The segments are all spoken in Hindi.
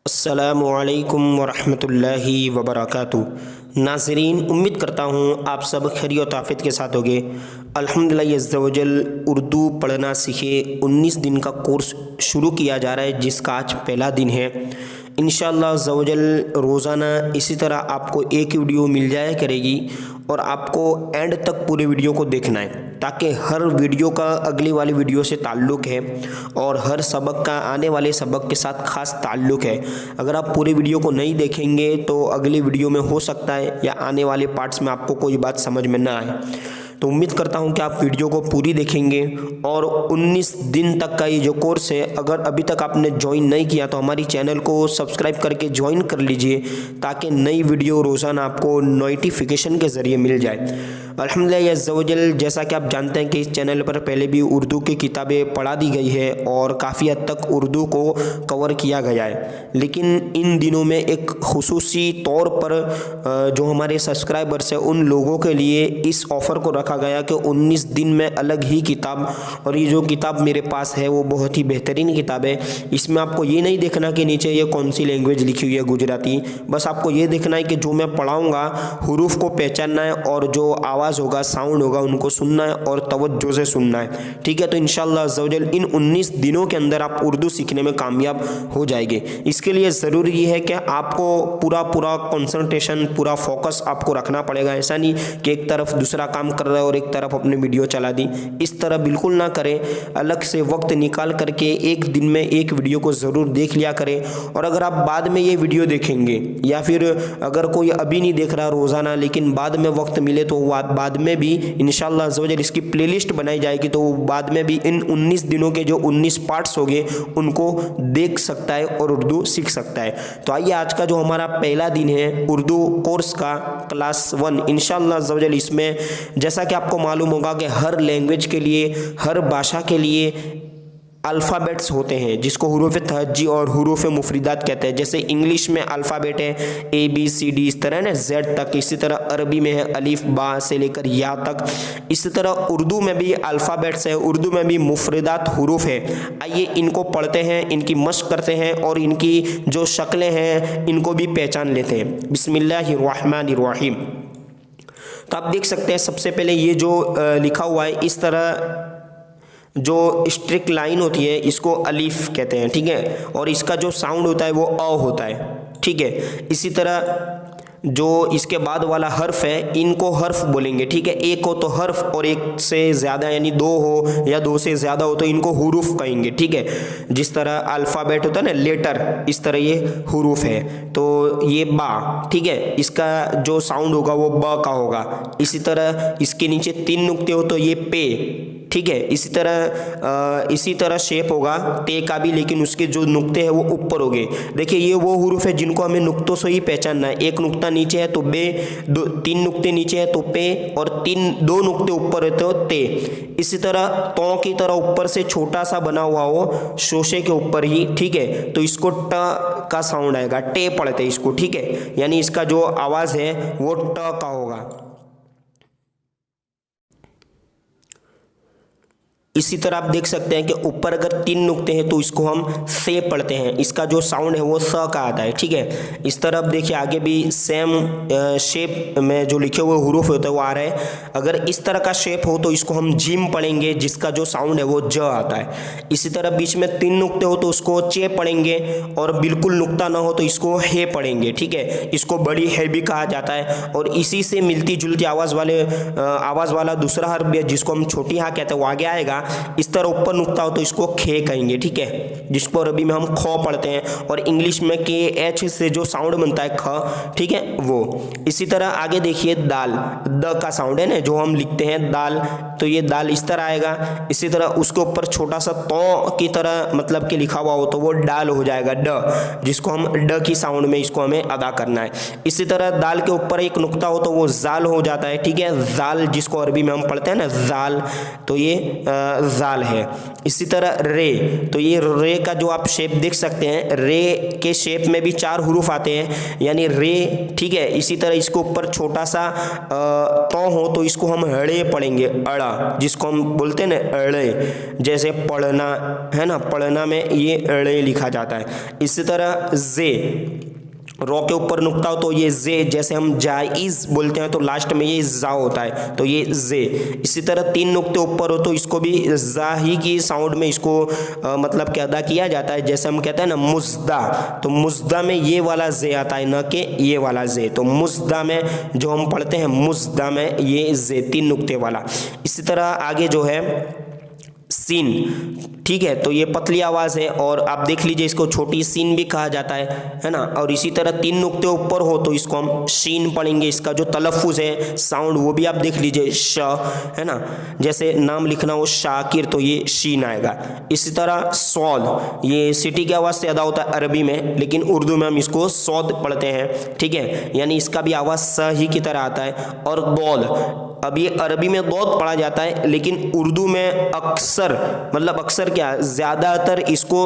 अस्सलामुअलैकुम वरहमतुल्लाहि वबरकातुहू। नाज़रीन, उम्मीद करता हूँ आप सब खैरियत आफियत के साथ होंगे। अल्हम्दुलिल्लाह अज़्ज़ा वजल उर्दू पढ़ना सीखे 19 दिन का कोर्स शुरू किया जा रहा है, जिसका आज पहला दिन है। इंशाअल्लाह अज़्ज़ा वजल रोज़ाना इसी तरह आपको एक वीडियो मिल जाया करेगी और आपको एंड तक पूरे वीडियो को देखना है, ताकि हर वीडियो का अगली वाली वीडियो से ताल्लुक़ है और हर सबक का आने वाले सबक के साथ ख़ास ताल्लुक़ है। अगर आप पूरे वीडियो को नहीं देखेंगे तो अगली वीडियो में हो सकता है या आने वाले पार्ट्स में आपको कोई बात समझ में ना आए। तो उम्मीद करता हूं कि आप वीडियो को पूरी देखेंगे और 19 दिन तक का ये जो कोर्स है, अगर अभी तक आपने ज्वाइन नहीं किया तो हमारी चैनल को सब्सक्राइब करके ज्वाइन कर लीजिए, ताकि नई वीडियो रोज़ाना आपको नोटिफिकेशन के ज़रिए मिल जाए। अल्हम्दुलिल्लाह अज़्ज़ा वजल, जैसा कि आप जानते हैं कि इस चैनल पर पहले भी उर्दू की किताबें पढ़ा दी गई है और काफ़ी हद तक उर्दू को कवर किया गया है, लेकिन इन दिनों में एक खुसूसी तौर पर जो हमारे सब्सक्राइबर्स हैं उन लोगों के लिए इस ऑफ़र को रखा गया कि 19 दिन में अलग ही किताब। और ये जो किताब मेरे पास है वो बहुत ही बेहतरीन किताब है। इसमें आपको ये नहीं देखना कि नीचे ये कौन सी लैंग्वेज लिखी हुई है, गुजराती, बस आपको ये देखना है कि जो मैं पढ़ाऊँगा हुरूफ को पहचानना है और जो आवाज़ होगा, साउंड होगा, उनको सुनना है और तवज्जो से सुनना है। ठीक है, तो इंशाअल्लाह अज़्ज़ा वजल इन 19 दिनों के अंदर आप उर्दू सीखने में कामयाब हो जाएंगे। इसके लिए ज़रूरी है कि आपको पूरा कंसंट्रेशन, पूरा फोकस आपको रखना पड़ेगा। ऐसा नहीं कि एक तरफ दूसरा काम कर रहा है और एक तरफ अपने वीडियो चला दी, इस तरह बिल्कुल ना करें। अलग से वक्त निकाल करके एक दिन में एक वीडियो को ज़रूर देख लिया करें। और अगर आप बाद में ये वीडियो देखेंगे या फिर अगर कोई अभी नहीं देख रहा रोज़ाना लेकिन बाद में वक्त मिले तो बाद में भी इंशाअल्लाह अज़्ज़ा वजल इसकी प्लेलिस्ट बनाई जाएगी, तो बाद में भी इन 19 दिनों के जो 19 पार्ट्स हो गए उनको देख सकता है और उर्दू सीख सकता है। तो आइए, आज का जो हमारा पहला दिन है उर्दू कोर्स का, क्लास 1, इंशाअल्लाह अज़्ज़ा वजल इसमें जैसा कि आपको मालूम होगा कि हर लैंग्वेज के लिए, हर भाषा के लिए अल्फ़ाबेट्स होते हैं, जिसको हुरूफ तहज्जी और हुरूफ मुफरिदात कहते हैं। जैसे इंग्लिश में अल्फ़ाबेट है ABCD, इस तरह ना Z तक। इसी तरह अरबी में है अलिफ बा से लेकर या तक। इसी तरह उर्दू में भी अल्फ़ाबेट्स है, उर्दू में भी मुफरिदात हुरूफ है। आइए इनको पढ़ते हैं, इनकी मश्क करते हैं और इनकी जो शक्लें हैं इनको भी पहचान लेते हैं। बिस्मिल्लाहिर्रहमानिर्रहीम। तो आप देख सकते हैं सबसे पहले ये जो लिखा हुआ है, इस तरह जो स्ट्रिक लाइन होती है इसको अलीफ कहते हैं। ठीक है, और इसका जो साउंड होता है वो अ होता है। ठीक है, इसी तरह जो इसके बाद वाला हर्फ है इनको हर्फ बोलेंगे। ठीक है, एक हो तो हर्फ और एक से ज़्यादा यानी 2 हो या 2 से ज़्यादा हो तो इनको हुरूफ कहेंगे। ठीक है, जिस तरह अल्फ़ाबेट होता है ना लेटर, इस तरह ये हुरूफ है। तो ये बा, ठीक है, इसका जो साउंड होगा वो ब का होगा। इसी तरह इसके नीचे 3 नुक्ते हो तो ये पे। ठीक है, इसी तरह शेप होगा ते का भी, लेकिन उसके जो नुक्ते हैं वो ऊपर हो गए। देखिए, ये वो हुरूफ है जिनको हमें नुक्तों से ही पहचानना है। एक नुक्ता नीचे है तो बे, 3 नुक्ते नीचे है तो पे और 2 नुक्ते ऊपर है तो ते। इसी तरह तौ की तरह ऊपर से छोटा सा बना हुआ हो शोशे के ऊपर ही। ठीक है, तो इसको ट का साउंड आएगा, टे पढ़ते हैं इसको। ठीक है, यानी इसका जो आवाज़ है वो ट का होगा। इसी तरह आप देख सकते हैं कि ऊपर अगर 3 नुक्ते हैं तो इसको हम से पढ़ते हैं, इसका जो साउंड है वो स का आता है। ठीक है, इस तरह आप देखिए आगे भी सेम शेप में जो लिखे हुए हुरूफ होते हैं वो आ रहा है। अगर इस तरह का शेप हो तो इसको हम जिम पढ़ेंगे, जिसका जो साउंड है वो ज आता है। इसी तरह बीच में 3 नुक्ते हो तो उसको चे पढ़ेंगे और बिल्कुल नुक्ता ना हो तो इसको हे पढ़ेंगे। ठीक है, इसको बड़ी है भी कहा जाता है। और इसी से मिलती जुलती आवाज़ वाला दूसरा हर्फ है जिसको हम छोटी हा कहते हैं, वो आगे आएगा। इस तरह ऊपर नुक्ता हो तो इसको खे कहेंगे। ठीक है, जिसको अरबी में हम खो पढ़ते हैं और इंग्लिश में KH से जो साउंड बनता है ख। ठीक है, वो। इसी तरह आगे देखिए दाल, द का साउंड है ना जो हम लिखते हैं दाल, तो ये दाल इस तरह आएगा। इसी तरह उसके ऊपर छोटा सा तो की तरह मतलब कि लिखा हुआ हो तो वो डाल हो जाएगा, ड, जिसको हम ड की साउंड में इसको हमें अदा करना है। इसी तरह दाल के ऊपर एक नुक्ता हो तो वो जाल हो जाता है। ठीक है, जाल जिसको अरबी में हम पढ़ते हैं ना जाल, तो ये जाल है। इसी तरह रे, तो ये रे का जो आप शेप देख सकते हैं, रे के शेप में भी 4 हुरूफ आते हैं, यानी रे, ठीक है। इसी तरह इसके ऊपर छोटा सा तो हो तो इसको हम अड़े पढ़ेंगे, अड़ा, जिसको हम बोलते हैं ना अड़े, जैसे पढ़ना है ना, पढ़ना में ये अड़े लिखा जाता है। इसी तरह जे, रॉ के ऊपर नुक्ता हो तो ये जे, जैसे हम जायज़ बोलते हैं तो लास्ट में ये जा होता है, तो ये जे। इसी तरह 3 नुक्ते ऊपर हो तो इसको भी जा ही की साउंड में इसको मतलब क्या अदा किया जाता है, जैसे हम कहते हैं ना मुज्दा, तो मुज्दा में ये वाला जे आता है, न कि ये वाला जे। तो मुज्दा में जो हम पढ़ते हैं, मुज्दा में ये जे 3 नुक्ते वाला। इसी तरह आगे जो है सीन, ठीक है, तो ये पतली आवाज़ है और आप देख लीजिए इसको छोटी सीन भी कहा जाता है ना। और इसी तरह 3 नुक्ते ऊपर हो तो इसको हम शीन पढ़ेंगे। इसका जो तलफ़ुज़ है, साउंड, वो भी आप देख लीजिए, श है ना, जैसे नाम लिखना हो शाकिर तो ये शीन आएगा। इसी तरह सौद, ये सिटी की आवाज़ से अदा होता है अरबी में, लेकिन उर्दू में हम इसको सौद पढ़ते हैं, ठीक है, यानी इसका भी आवाज़ स ही की तरह आता है। और दौद, अब ये अरबी में दौद पढ़ा जाता है, लेकिन उर्दू में अक्सर, मतलब अक्सर क्या, ज़्यादातर इसको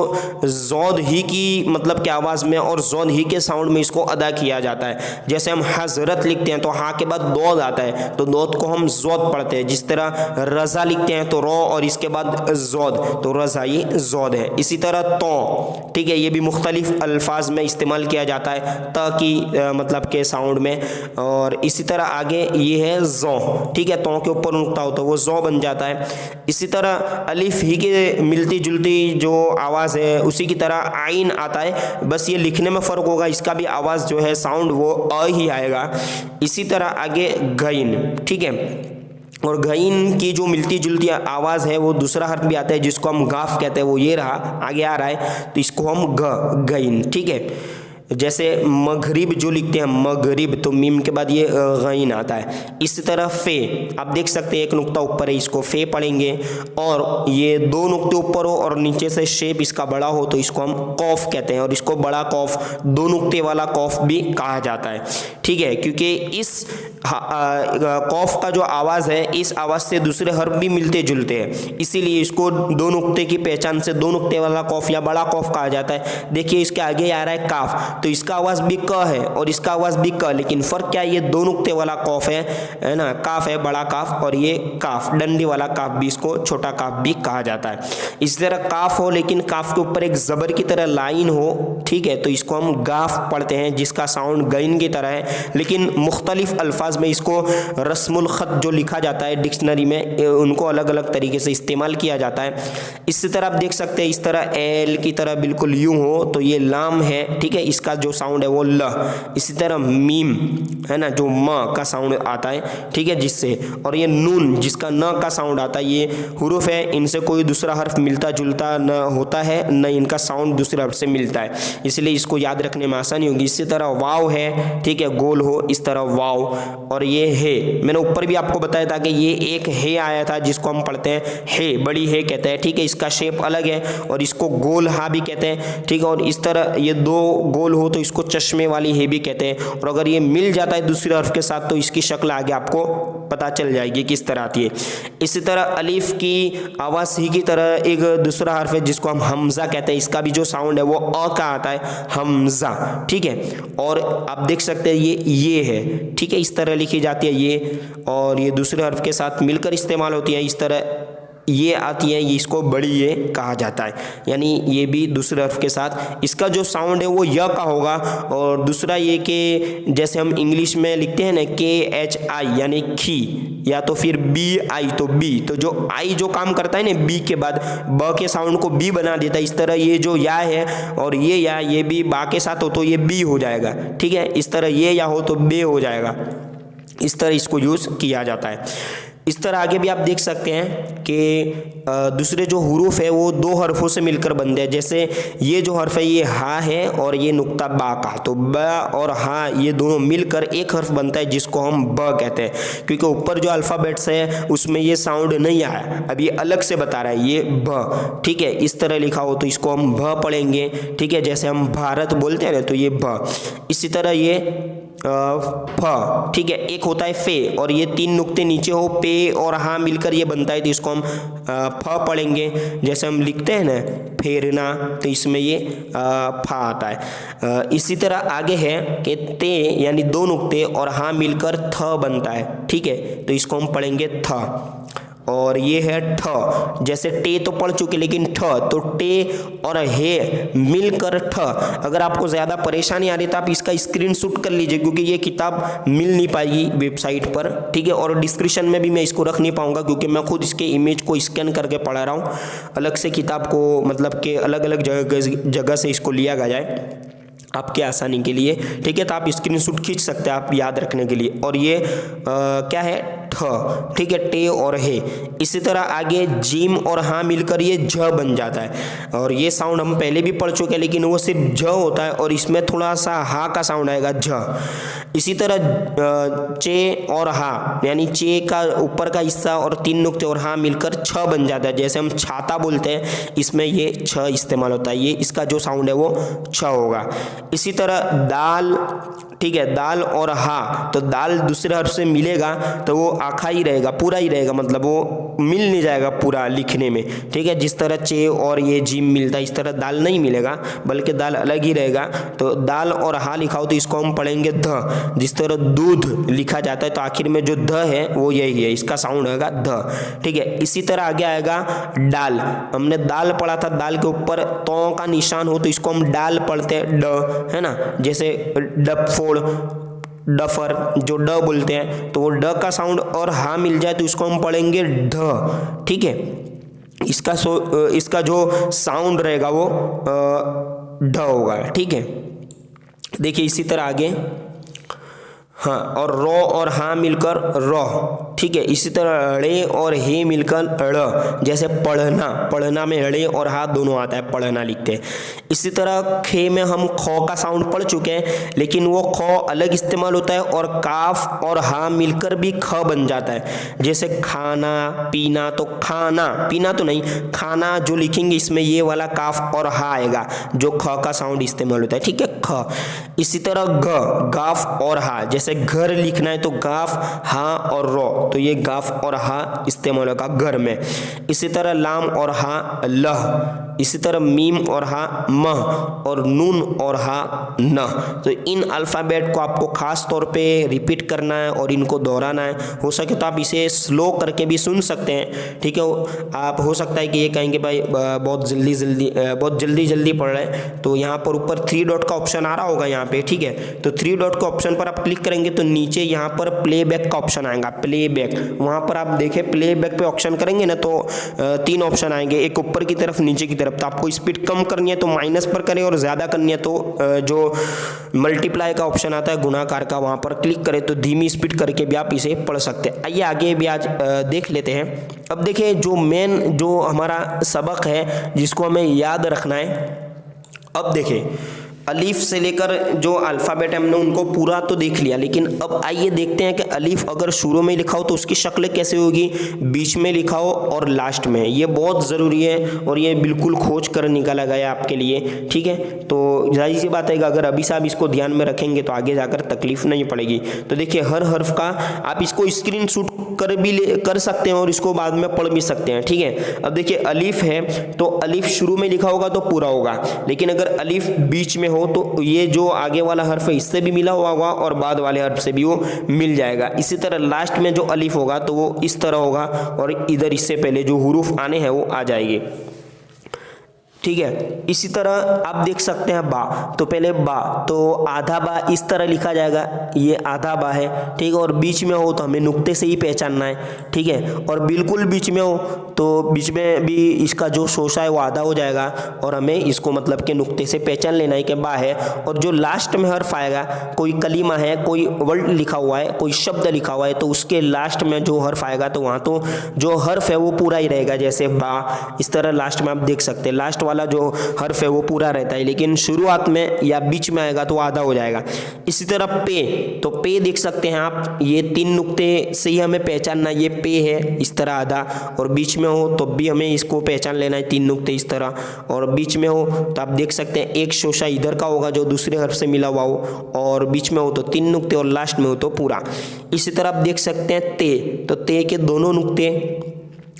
जौद ही की मतलब क्या आवाज़ में और जौद ही के साउंड में इसको अदा किया जाता है। जैसे हम हजरत लिखते हैं तो हाँ के बाद दौद आता है, तो दौद को हम जौद पढ़ते हैं। जिस तरह रज़ा लिखते हैं तो रौ और इसके बाद जौद, तो रज़ा ये जौद है। इसी तरह तो, ठीक है, ये भी मुख्तलिफ अल्फाज में इस्तेमाल किया जाता है त की मतलब के साउंड में। और इसी तरह आगे ये है जौ, ठीक है, तो के ऊपर नुक्ता होता है वो जौ बन जाता है। इसी तरह अलिफ ही के मिलती जुलती जो आवाज़ है उसी की तरह आइन आता है, बस ये लिखने में फ़र्क होगा, इसका भी आवाज़ जो है साउंड वो अ ही आएगा। इसी तरह आगे गईन, ठीक है, और गईन की जो मिलती जुलती आवाज़ है वो दूसरा हर्फ भी आता है जिसको हम गाफ कहते हैं, वो ये रहा, आगे आ रहा है, तो इसको हम गईन, ठीक है। जैसे मगरिब जो लिखते हैं मगरिब, तो मीम के बाद ये गईन आता है। इसी तरह फे, आप देख सकते हैं एक नुक्ता ऊपर है, इसको फे पढ़ेंगे। और ये 2 नुक्ते ऊपर हो और नीचे से शेप इसका बड़ा हो तो इसको हम कौफ कहते हैं, और इसको बड़ा कौफ, 2 नुक्ते वाला कौफ भी कहा जाता है, ठीक है, क्योंकि इस कौफ का जो आवाज़ है, इस आवाज़ से दूसरे हर्फ भी मिलते जुलते हैं, इसीलिए इसको 2 नुक्ते की पहचान से 2 नुक्ते वाला कौफ या बड़ा कौफ कहा जाता है। देखिए इसके आगे आ रहा है काफ, तो इसका आवाज़ भी क है और इसका आवाज़ भी क, लेकिन फ़र्क क्या है, ये 2 नुक्ते वाला कौफ है ना, काफ है बड़ा काफ, और ये काफ डंडी वाला काफ भी, इसको छोटा काफ भी कहा जाता है। इसी तरह काफ हो लेकिन काफ के ऊपर एक ज़बर की तरह लाइन हो, ठीक है, तो इसको हम गाफ पढ़ते हैं, जिसका साउंड गईन की तरह है, लेकिन मुख्तलिफ अल्फाज में इसको रस्मुल ख़त जो लिखा जाता है डिक्शनरी में, उनको अलग अलग तरीके से इस्तेमाल किया जाता है। इसी तरह आप देख सकते हैं इस तरह एल की तरह बिल्कुल यूँ हो तो ये लाम है, ठीक है, इसका जो साउंड है वो ल। इसी तरह मीम है ना, जो म का साउंड आता है, ठीक है, जिससे, और ये नून जिसका न का साउंड आता है, ये हुरूफ है, इनसे कोई दूसरा हर्फ मिलता जुलता न होता है, न इनका साउंड दूसरे हर्फ से मिलता है, इसलिए इसको याद रखने में आसानी होगी। इसी तरह वाव है, ठीक है, गोल हो, इस तरह वाव। और ये है, मैंने ऊपर भी आपको बताया था कि ये एक है आया था जिसको हम पढ़ते हैं है, बड़ी है कहते हैं, ठीक है, इसका शेप अलग है और इसको गोल हा भी कहते हैं, ठीक है। और इस तरह ये 2 गोल हो तो इसको चश्मे वाली है भी कहते हैं, और अगर ये मिल जाता है दूसरे हर्फ के साथ तो इसकी शक्ल आगे आपको पता चल जाएगी किस तरह आती है। इसी तरह अलिफ की आवाज़ ही की तरह एक दूसरा हर्फ है जिसको हम हमजा कहते हैं, इसका भी जो साउंड है वो अ का आता है, हमजा, ठीक है। और आप देख सकते हैं ये है, ठीक है, इस तरह लिखी जाती है ये, और ये दूसरे हर्फ के साथ मिलकर इस्तेमाल होती है, इस तरह ये आती है, ये इसको बड़ी ये कहा जाता है, यानी ये भी दूसरे हर्फ के साथ, इसका जो साउंड है वो य का होगा। और दूसरा ये कि जैसे हम इंग्लिश में लिखते हैं ना KHI यानी खी, या तो फिर BI तो बी, तो जो आई जो काम करता है ना बी के बाद, ब के साउंड को बी बना देता है, इस तरह ये जो या है और ये या, ये भी बा के साथ हो तो ये बी हो जाएगा, ठीक है, इस तरह ये या हो तो बे हो जाएगा, इस तरह इसको यूज़ किया जाता है। इस तरह आगे भी आप देख सकते हैं कि दूसरे जो हुरूफ है वो 2 हर्फों से मिलकर बनते हैं। जैसे ये जो हर्फ है ये हा है और ये नुक्ता बा का, तो ब और हा ये दोनों मिलकर एक हर्फ बनता है जिसको हम ब कहते हैं, क्योंकि ऊपर जो अल्फ़ाबेट्स है उसमें ये साउंड नहीं आया, अब ये अलग से बता रहा है, ये ब, ठीक है, इस तरह लिखा हो तो इसको हम भ पढ़ेंगे, ठीक है, जैसे हम भारत बोलते हैं ना तो ये भ। इसी तरह ये फ, ठीक है, एक होता है फे और ये 3 नुक्ते नीचे हो पे पे और हा मिलकर ये बनता है तो इसको हम फ पढ़ेंगे। जैसे हम लिखते हैं ना फेरना, तो इसमें ये फा आता है। इसी तरह आगे है कि ते यानी दो नुक्ते और हा मिलकर थ बनता है, ठीक है, तो इसको हम पढ़ेंगे थ। और ये है ठ, जैसे टे तो पढ़ चुके लेकिन ठ, तो टे और हे मिलकर ठ। अगर आपको ज़्यादा परेशानी आ रही तो आप इसका स्क्रीनशॉट कर लीजिए, क्योंकि ये किताब मिल नहीं पाएगी वेबसाइट पर, ठीक है। और डिस्क्रिप्शन में भी मैं इसको रख नहीं पाऊंगा, क्योंकि मैं खुद इसके इमेज को स्कैन करके पढ़ा रहा हूँ। अलग से किताब को मतलब कि अलग अलग जगह से इसको लिया गया है आपके आसानी के लिए, ठीक है। तो आप स्क्रीनशॉट खींच सकते हैं आप याद रखने के लिए। और ये क्या है ठ, ठीक है, टे और हे। इसी तरह आगे जीम और हाँ मिलकर ये झ बन जाता है। और ये साउंड हम पहले भी पढ़ चुके हैं, लेकिन वो सिर्फ झ होता है और इसमें थोड़ा सा हा का साउंड आएगा, झ। इसी तरह चे और हा यानी चे का ऊपर का हिस्सा और तीन नुक्ते और हा मिलकर छ बन जाता है। जैसे हम छाता बोलते हैं, इसमें ये छ इस्तेमाल होता है, ये इसका जो साउंड है वो छ होगा। इसी तरह दाल, ठीक है, दाल और हा, तो दाल दूसरे हर्फ से मिलेगा तो वो आखा ही रहेगा, पूरा ही रहेगा, मतलब वो मिल नहीं जाएगा पूरा लिखने में, ठीक है। जिस तरह चे और ये जीम मिलता है, इस तरह दाल नहीं मिलेगा, बल्कि दाल अलग ही रहेगा। तो दाल और हा लिखा हो तो इसको हम पढ़ेंगे ध। जिस तरह दूध लिखा जाता है तो आखिर में जो ध है वो यही है, इसका साउंड होगा ध, ठीक है। इसी तरह आगे आएगा डाल। हमने दाल पढ़ा था, दाल के ऊपर तौ का निशान हो तो इसको हम डाल पढ़ते हैं, ड, है ना। जैसे डफोड़, डफर, जो ड बोलते हैं, तो वो ड का साउंड और हा मिल जाए तो इसको हम पढ़ेंगे ढ, ठीक है। इसका जो साउंड रहेगा वो ढ होगा, ठीक है। देखिए इसी तरह आगे, हाँ, और रो और हाँ मिलकर रो, ठीक है। इसी तरह ड़े और हे मिलकर ड़, जैसे पढ़ना, पढ़ना में ड़े और हा दोनों आता है, पढ़ना लिखते हैं। इसी तरह खे में हम खौ का साउंड पढ़ चुके हैं, लेकिन वो खौ अलग इस्तेमाल होता है और काफ और हा मिलकर भी ख बन जाता है। जैसे खाना, पीना, तो खाना, पीना तो नहीं, खाना जो लिखेंगे इसमें ये वाला काफ और हा आएगा, जो ख का साउंड इस्तेमाल होता है, ठीक है, ख। इसी तरह ग, गाफ और हा, जैसे घर लिखना है तो गाफ, हा और रो, तो ये गाफ और हा इस्तेमाल होगा घर में। इसी तरह लाम और हा लह, इसी तरह मीम और हा मह, और नून और हा न। तो इन अल्फ़ाबेट को आपको खास तौर पे रिपीट करना है और इनको दोहराना है। हो सके तो आप इसे स्लो करके भी सुन सकते हैं, ठीक है। आप हो सकता है कि ये कहेंगे भाई बहुत जल्दी पढ़ रहे हैं, तो यहाँ पर ऊपर 3 डॉट का ऑप्शन आ रहा होगा यहाँ पे, ठीक है। तो 3 डॉट के ऑप्शन पर आप क्लिक करेंगे तो नीचे यहाँ पर प्लेबैक का ऑप्शन आएगा, प्लेबैक। वहाँ पर आप देखें प्लेबैक पे ऑप्शन करेंगे ना तो 3 ऑप्शन आएंगे, एक ऊपर की तरफ, नीचे की तरफ। तो आपको स्पीड कम करनी है तो माइनस पर करें, और ज़्यादा करनी है तो जो मल्टीप्लाई का ऑप्शन आता है, गुणाकार का, वहाँ पर क्लिक करें तो धीमी स्पीड करके भी आप इसे पढ़ सकते हैं। आइए आगे भी आज देख लेते हैं। अब देखिए जो मेन जो हमारा सबक है जिसको हमें याद रखना है, अब देखिए अलीफ से लेकर जो अल्फ़ाबेट हमने उनको पूरा तो देख लिया, लेकिन अब आइए देखते हैं कि अलीफ अगर शुरू में लिखा हो तो उसकी शक्ल कैसे होगी, बीच में लिखा हो और लास्ट में। ये बहुत ज़रूरी है और ये बिल्कुल खोज कर निकाला गया आपके लिए, ठीक है। तो जाहिर सी बात है कि अगर अभी से आप इसको ध्यान में रखेंगे तो आगे जाकर तकलीफ नहीं पड़ेगी। तो देखिए हर हर्फ का आप इसको स्क्रीनशॉट कर सकते हैं और इसको बाद में पढ़ भी सकते हैं, ठीक है। अब देखिए अलीफ है तो अलीफ शुरू में लिखा होगा तो पूरा होगा, लेकिन अगर अलीफ बीच में हो तो ये जो आगे वाला हर्फ है इससे भी मिला हुआ होगा और बाद वाले हर्फ से भी वो मिल जाएगा। इसी तरह लास्ट में जो अलीफ होगा तो वो इस तरह होगा और इधर इससे पहले जो हुरूफ आने हैं वो आ जाएंगे, ठीक है। इसी तरह आप देख सकते हैं बा, तो पहले बा, तो आधा बा इस तरह लिखा जाएगा, ये आधा बा है, ठीक है। और बीच में हो तो हमें नुक्ते से ही पहचानना है, ठीक है। और बिल्कुल बीच में हो तो बीच में भी इसका जो शोशा है वो आधा हो जाएगा और हमें इसको मतलब के नुक्ते से पहचान लेना है कि बा है। और जो लास्ट में हर्फ आएगा, कोई कलीमा है, कोई वर्ड लिखा हुआ है, कोई शब्द लिखा हुआ है, तो उसके लास्ट में जो हर्फ आएगा तो वहाँ तो जो हर्फ है वो पूरा ही रहेगा, जैसे बा, इस तरह लास्ट में आप देख सकते हैं लास्ट वाला जो हर्फ है वो पूरा रहता है, लेकिन शुरुआत में या बीच में आएगा तो आधा हो जाएगा। इसी तरह पे, तो पे देख सकते हैं आप, ये 3 नुक्ते से ही हमें पहचानना, ये पे है इस तरह आधा, और बीच में हो तो भी हमें इसको पहचान लेना है 3 नुक्ते इस तरह, और बीच में हो तो आप देख सकते हैं एक शोशा इधर का होगा जो दूसरे हर्फ से मिला हुआ हो, और बीच में हो तो 3 नुक्ते और लास्ट में हो तो पूरा। इसी तरह आप देख सकते हैं ते, तो ते के दोनों नुक्ते,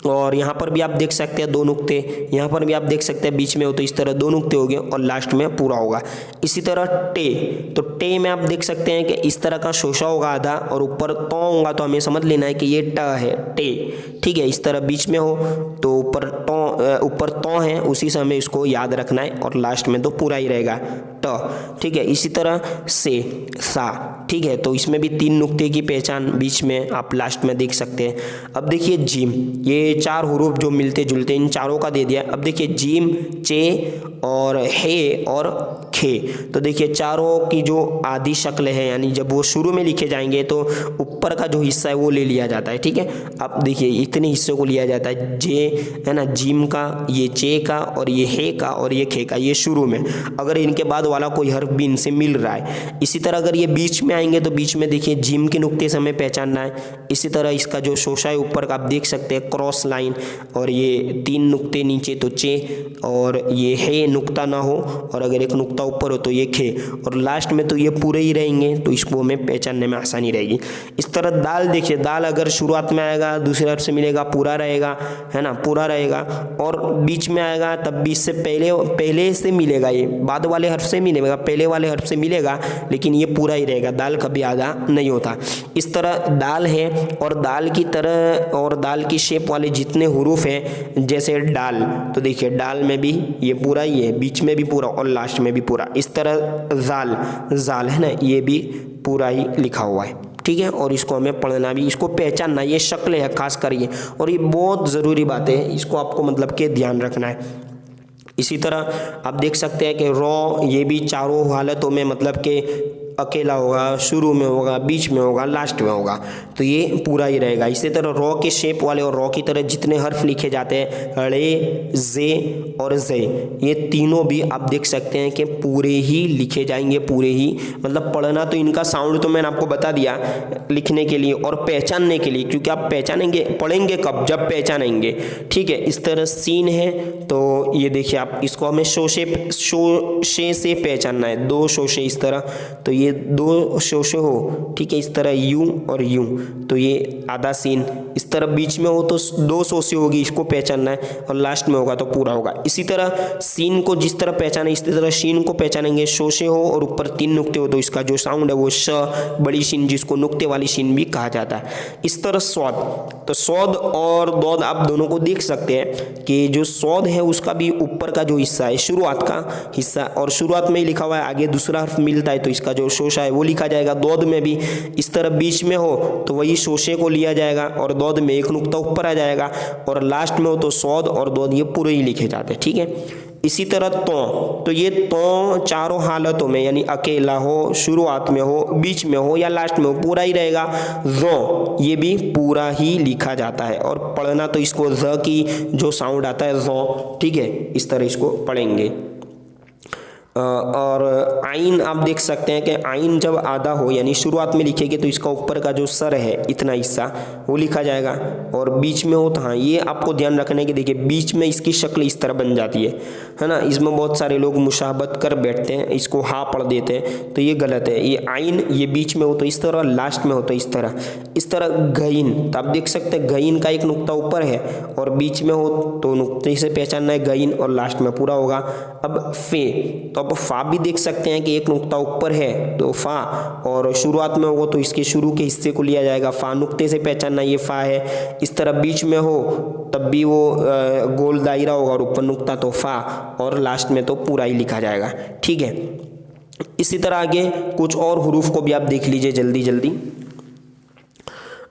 और यहाँ पर भी आप देख सकते हैं 2 नुक्ते, यहाँ पर भी आप देख सकते हैं बीच में हो तो इस तरह 2 नुक्ते हो गए और लास्ट में पूरा होगा। इसी तरह टे, तो टे में आप देख सकते हैं कि इस तरह का शोशा होगा आधा और ऊपर तो होगा, तो हमें समझ लेना है कि ये ट है, टे, ठीक है। इस तरह बीच में हो तो ऊपर तो है, उसी से हमें इसको याद रखना है, और लास्ट में तो पूरा ही रहेगा ट, ठीक है। इसी तरह से, सा, ठीक है। तो इसमें भी 3 नुक्ते की पहचान बीच में आप लास्ट में देख सकते हैं। अब देखिए जीम, ये 4 हुरूफ जो मिलते जुलते इन चारों का दे दिया। अब देखिए जीम, चे और हे और खे, तो देखिए चारों की जो आधी शक्ल है, यानी जब वो शुरू में लिखे जाएंगे तो ऊपर का जो हिस्सा है वो ले लिया जाता है, ठीक है। अब देखिए इतने हिस्सों को लिया जाता है, जे है ना, जीम का, ये चे का, और ये हे का, और ये खे का, ये शुरू में, अगर इनके बाद वाला कोई हर्फ भी इनसे मिल रहा है। इसी तरह अगर ये बीच में आएंगे तो बीच में देखिए जीम के नुक्ते से हमें पहचानना है। इसी तरह इसका जो शोशा है ऊपर का आप देख सकते हैं क्रॉस लाइन, और ये 3 नुक्ते नीचे तो चे, और ये हे नुक्ता ना हो, और अगर एक नुक्ता ऊपर हो तो ये खे, और लास्ट में तो ये पूरे ही रहेंगे, तो इसको हमें पहचानने में आसानी रहेगी। इस तरह दाल, देखिए दाल अगर शुरुआत में आएगा दूसरे हर्फ से मिलेगा पूरा रहेगा, है ना, पूरा रहेगा, और बीच में आएगा तब भी इससे पहले से मिलेगा, ये बाद वाले हर्फ से मिलेगा, पहले वाले हर्फ से मिलेगा, लेकिन ये पूरा ही रहेगा, दाल कभी आधा नहीं होता। इस तरह दाल है, और दाल की तरह और दाल की शेप वाले जितने हुरूफ हैं जैसे डाल, तो देखिए डाल में भी ये पूरा ही है, बीच में भी पूरा और लास्ट में भी पूरा। इस तरह जाल, जाल है ना, ये भी पूरा ही लिखा हुआ है, ठीक है। और इसको हमें पढ़ना भी, इसको पहचानना, ये शक्ल है खास कर ये, और ये बहुत ज़रूरी बात है, इसको आपको मतलब के ध्यान रखना है। इसी तरह आप देख सकते हैं कि रॉ, ये भी चारों हालतों में मतलब के अकेला होगा, शुरू में होगा, बीच में होगा, लास्ट में होगा, तो ये पूरा ही रहेगा। इसी तरह रॉ के शेप वाले और रॉ की तरह जितने हर्फ लिखे जाते हैं, रे, जे और जे, ये तीनों भी आप देख सकते हैं कि पूरे ही लिखे जाएंगे, पूरे ही, मतलब पढ़ना तो इनका साउंड तो मैंने आपको बता दिया लिखने के लिए और पहचानने के लिए, क्योंकि आप पहचानेंगे, पढ़ेंगे कब, जब पहचानेंगे, ठीक है। इस तरह सीन है, तो ये देखिए आप इसको हमें शोशे से पहचानना है, 2 शोशे इस तरह, तो ये 2 शोशे हो, ठीक है। इस तरह यूं और यूं, तो ये आधा सीन। इस तरह बीच में हो तो 2 शोशे होगी, इसको पहचानना है, और लास्ट में होगा तो पूरा होगा। इसी तरह सीन को जिस तरह पहचाने इसी तरह शीन को पहचानेंगे, शोशे हो और ऊपर 3 नुक्ते हो तो इसका जो साउंड है वो श, बड़ी शीन, जिसको नुक्ते वाली शीन भी कहा जाता है। इस तरह स्वाद, तो स्वाद और दौद आप दोनों को देख सकते हैं कि जो स्वाद है उसका भी ऊपर का जो हिस्सा है, शुरुआत का हिस्सा, और शुरुआत में ही लिखा हुआ है, आगे दूसरा हर्फ मिलता है तो इसका जो शोशा है वो लिखा जाएगा। दौद में भी इस तरह बीच में हो तो वही शोशे को लिया जाएगा, और दौद में एक नुक्ता ऊपर आ जाएगा, और लास्ट में हो तो सौद और दौद ये पूरे ही लिखे जाते हैं, ठीक है। इसी तरह तो ये तो चारों हालतों में, यानी अकेला हो, शुरुआत में हो, बीच में हो या लास्ट में हो, पूरा ही रहेगा। ज़ो, ये भी पूरा ही लिखा जाता है, और पढ़ना तो इसको ज़ की जो साउंड आता है ज़ो, ठीक है, इस तरह इसको पढ़ेंगे। और आइन आप देख सकते हैं कि आइन जब आधा हो यानी शुरुआत में लिखेंगे तो इसका ऊपर का जो सर है इतना हिस्सा वो लिखा जाएगा, और बीच में हो तो हाँ ये आपको ध्यान रखना है कि देखिए बीच में इसकी शक्ल इस तरह बन जाती है ना। इसमें बहुत सारे लोग मुशाहबत कर बैठते हैं, इसको हा पढ़ देते हैं, तो ये गलत है। ये आइन ये बीच में हो तो इस तरह, लास्ट में हो तो इस तरह। इस तरह गईन, तो आप देख सकते हैं गईन का एक नुक्ता ऊपर है और बीच में हो तो नुक्ते से पहचानना है गईन, और लास्ट में पूरा होगा। अब फे, तो अब फा भी देख सकते हैं कि एक नुक्ता ऊपर है तो फा, और शुरुआत में होगा तो इसके शुरू के हिस्से को लिया जाएगा, फा नुक्ते से पहचानना ये फा है। इस तरह बीच में हो तब भी वो गोल दायरा होगा और ऊपर नुक्ता तो फा, और लास्ट में तो पूरा ही लिखा जाएगा, ठीक है। इसी तरह आगे कुछ और हुरूफ को भी आप देख लीजिए जल्दी जल्दी।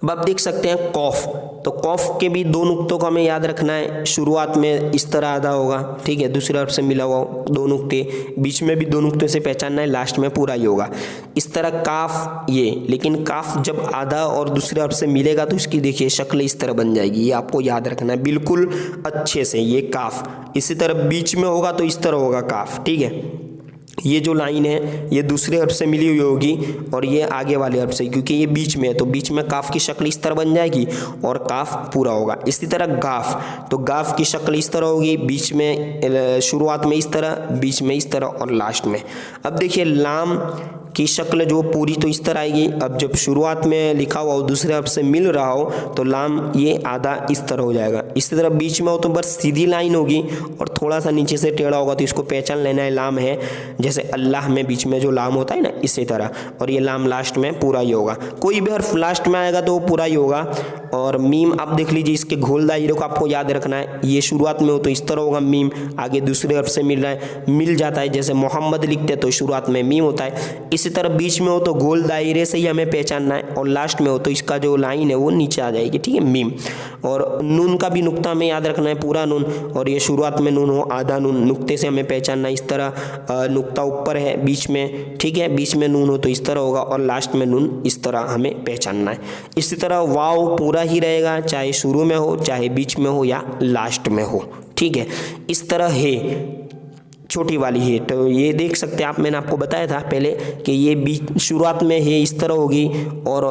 अब आप देख सकते हैं कौफ, तो कौफ के भी 2 नुक्तों को हमें याद रखना है। शुरुआत में इस तरह आधा होगा, ठीक है, दूसरे हर्फ से मिला हुआ 2 नुक्ते, बीच में भी 2 नुक्ते से पहचानना है, लास्ट में पूरा ही होगा। इस तरह काफ, ये लेकिन काफ जब आधा और दूसरे हर्फ से मिलेगा तो इसकी देखिए शक्ल इस तरह बन जाएगी, ये आपको याद रखना है बिल्कुल अच्छे से, ये काफ। इसी तरह बीच में होगा तो इस तरह होगा काफ, ठीक है। ये जो लाइन है ये दूसरे हर्फ से मिली हुई होगी और ये आगे वाले हर्फ से, क्योंकि ये बीच में है तो बीच में काफ की शक्ल इस तरह बन जाएगी और काफ पूरा होगा। इसी तरह गाफ, तो गाफ की शक्ल इस तरह होगी, बीच में शुरुआत में इस तरह, बीच में इस तरह और लास्ट में। अब देखिए लाम की शक्ल जो पूरी तो इस तरह आएगी। अब जब शुरुआत में लिखा हुआ हो दूसरे हर्फ से मिल रहा हो तो लाम ये आधा इस तरह हो जाएगा। इसी तरह बीच में हो तो बस सीधी लाइन होगी और थोड़ा सा नीचे से टेढ़ा होगा तो इसको पहचान लेना है लाम है, जैसे अल्लाह में बीच में जो लाम होता है ना इसी तरह। और ये लाम लास्ट में पूरा ही होगा, कोई भी हर्फ लास्ट में आएगा तो वो पूरा ही होगा। और मीम आप देख लीजिए, इसके घोल दायरे को आपको याद रखना है। ये शुरुआत में हो तो इस तरह होगा मीम, आगे दूसरे हर्फ से मिल रहा है, मिल जाता है, जैसे मोहम्मद लिखते तो शुरुआत में मीम होता है। इसी तरह बीच में हो तो गोल दायरे से ही हमें पहचानना है और लास्ट में हो तो इसका जो लाइन है वो नीचे आ जाएगी, ठीक है, मीम। और नून का भी नुक्ता हमें याद रखना है, पूरा नून, और ये शुरुआत में नून हो आधा नून, नुक्ते से हमें पहचानना है। इस तरह नुक्ता ऊपर है बीच में, ठीक है, बीच में नून हो तो इस तरह होगा और लास्ट में नून, इस तरह हमें पहचानना है। इसी तरह वाव पूरा ही रहेगा, चाहे शुरू में हो, चाहे बीच में हो या लास्ट में हो, ठीक है। इस तरह है छोटी वाली है, तो ये देख सकते हैं आप, मैंने आपको बताया था पहले कि ये बीच शुरुआत में है इस तरह होगी और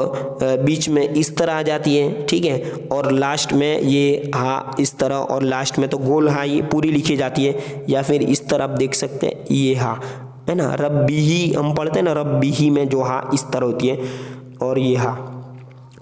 बीच में इस तरह आ जाती है, ठीक है, और लास्ट में ये हा इस तरह, और लास्ट में तो गोल हा ये पूरी लिखी जाती है। या फिर इस तरह आप देख सकते हैं ये हा है ना, रब्बीही हम पढ़ते हैं ना, रब्बीही में जो हा इस तरह होती है, और ये हा।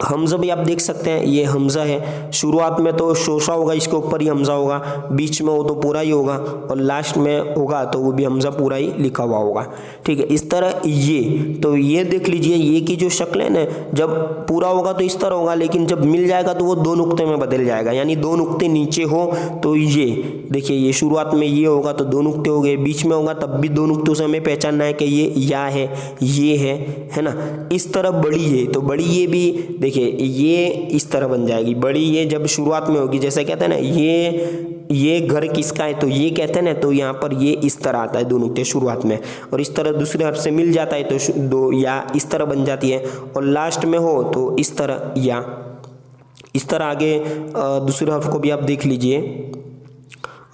हमज़ा भी आप देख सकते हैं, ये हमज़ा है, शुरुआत में तो शोशा होगा, इसके ऊपर ही हमज़ा होगा, बीच में हो तो पूरा ही होगा और लास्ट में होगा तो वो भी हमज़ा पूरा ही लिखा हुआ होगा, ठीक है। इस तरह ये, तो ये देख लीजिए, ये की जो शक्ल है ना, जब पूरा होगा तो इस तरह होगा, लेकिन जब मिल जाएगा तो वो दो नुक्ते में बदल जाएगा, यानी दो नुक्ते नीचे हो तो ये देखिए, ये शुरुआत में ये होगा तो दो नुक्ते हो गए, बीच में होगा तब भी दो नुक्तों से हमें पहचानना है कि ये या है ना। इस तरह बड़ी है, तो बड़ी ये भी देखिए ये इस तरह बन जाएगी, बड़ी ये जब शुरुआत में होगी, जैसे कहते हैं ना ये घर किसका है, तो ये कहते हैं ना, तो यहाँ पर ये इस तरह आता है दो नुक्ते शुरुआत में, और इस तरह दूसरे हर्फ से मिल जाता है तो दो या इस तरह बन जाती है, और लास्ट में हो तो इस तरह या इस तरह। आगे दूसरे हर्फ को भी आप देख लीजिए,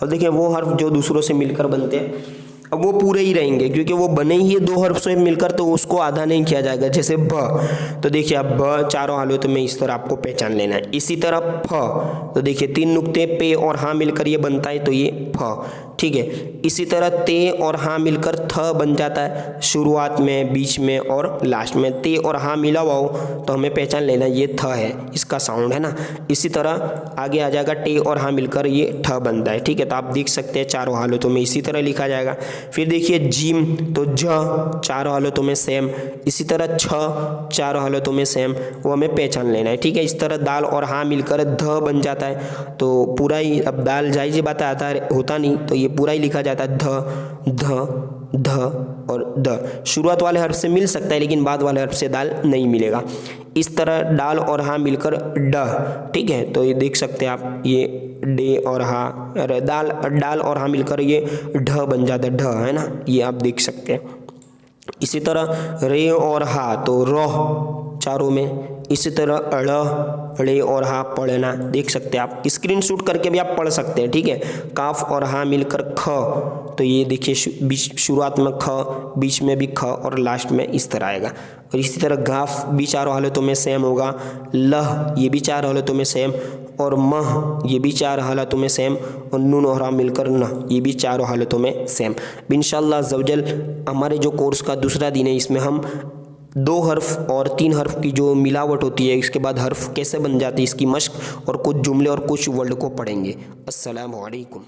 और देखिए वो हर्फ जो दूसरों से मिलकर बनते हैं अब वो पूरे ही रहेंगे, क्योंकि वो बने ही है दो हर्फ से मिलकर, तो उसको आधा नहीं किया जाएगा। जैसे ब, तो देखिए अब ब चारों हालतों में इस तरह आपको पहचान लेना है। इसी तरह फ, तो देखिए तीन नुक्ते पे और हाँ मिलकर ये बनता है तो ये फ, ठीक है। इसी तरह ते और हाँ मिलकर थ बन जाता है, शुरुआत में, बीच में और लास्ट में ते और हाँ मिला हुआ हो तो हमें पहचान लेना ये थ है, इसका साउंड है ना। इसी तरह आगे आ जाएगा टे और हाँ मिलकर ये ठ बनता है, ठीक है। तो आप देख सकते हैं चारों हालतों में इसी तरह लिखा जाएगा। फिर देखिए जीम, तो ज चारों हालतों में सेम, इसी तरह छ चारों हालतों में सेम, वो हमें पहचान लेना है, ठीक है। इस तरह दाल और हाँ मिलकर ध बन जाता है, तो पूरा ही, अब दाल जायज़ बात आता होता नहीं तो ये पूरा ही लिखा जाता है ध और द। शुरुआत वाले हर्फ से मिल सकता है लेकिन बाद वाले हर्फ से दाल नहीं मिलेगा। इस तरह डाल और हाँ मिलकर ड, ठीक है। तो ये देख सकते हैं आप, ये डे और हाँ, डाल और हाँ मिलकर ये ढ बन जाता है, ढ है ना, ये आप देख सकते हैं। इसी तरह रे और हा, तो रोह चारों में। इसी तरह अड़, रे और हा पढ़ना, देख सकते हैं आप, स्क्रीन शॉट करके भी आप पढ़ सकते हैं, ठीक है। काफ और हा मिलकर ख, तो ये देखिए शुरुआत में ख, बीच में भी ख और लास्ट में इस तरह आएगा। और इसी तरह गाफ भी चारों हालतों में सेम होगा, लह ये भी चार हालतों में सेम, और मह ये भी चार हालतों में सेम, और नून और हा मिलकर न ये भी चारों हालतों में सेम। इंशाअल्लाह अज़्ज़वजल हमारे जो कोर्स का दूसरा दिन है, इसमें हम दो हर्फ और तीन हर्फ की जो मिलावट होती है, इसके बाद हर्फ कैसे बन जाती है, इसकी मश्क और कुछ जुमले और कुछ वर्ड को पढ़ेंगे। अस्सलामु अलैकुम।